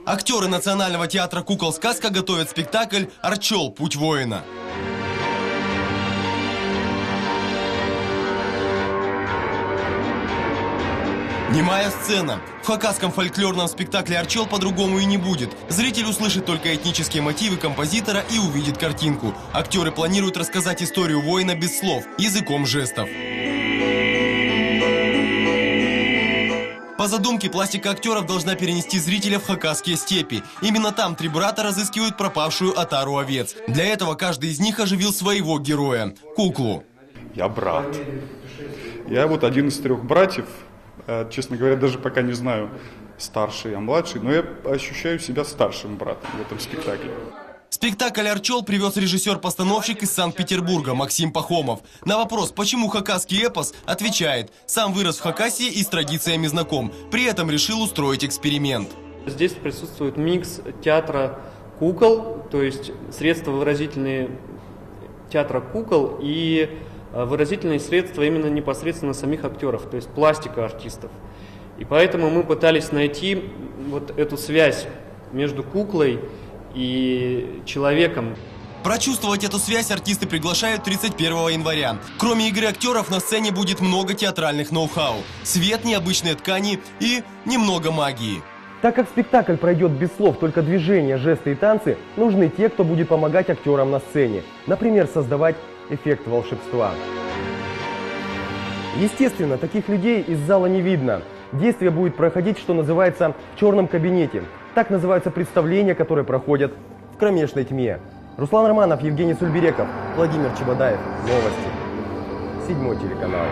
Актеры Национального театра «Кукол Сказка» готовят спектакль «Орчел. Путь воина». Немая сцена. В хакасском фольклорном спектакле «Орчел» по-другому и не будет. Зритель услышит только этнические мотивы композитора и увидит картинку. Актеры планируют рассказать историю воина без слов, языком жестов. По задумке, пластика актеров должна перенести зрителя в хакасские степи. Именно там три брата разыскивают пропавшую отару овец. Для этого каждый из них оживил своего героя – куклу. Я брат. Я вот один из трех братьев. Честно говоря, даже пока не знаю, старший, а младший, но я ощущаю себя старшим братом в этом спектакле. Спектакль «Орчел» привез режиссер-постановщик из Санкт-Петербурга Максим Пахомов. На вопрос, почему хакасский эпос, отвечает: сам вырос в Хакасии и с традициями знаком. При этом решил устроить эксперимент. Здесь присутствует микс театра кукол, то есть средства выразительные театра кукол и выразительные средства именно непосредственно самих актеров, то есть пластика артистов. И поэтому мы пытались найти вот эту связь между куклой и человеком. Прочувствовать эту связь артисты приглашают 31 января. Кроме игры актеров, на сцене будет много театральных ноу-хау. Свет, необычные ткани и немного магии. Так как спектакль пройдет без слов, только движения, жесты и танцы, нужны те, кто будет помогать актерам на сцене. Например, создавать эффект волшебства. Естественно, таких людей из зала не видно. Действие будет проходить, что называется, в черном кабинете. Так называются представления, которые проходят в кромешной тьме. Руслан Романов, Евгений Сульбереков, Владимир Чебодаев. Новости. 7 телеканал.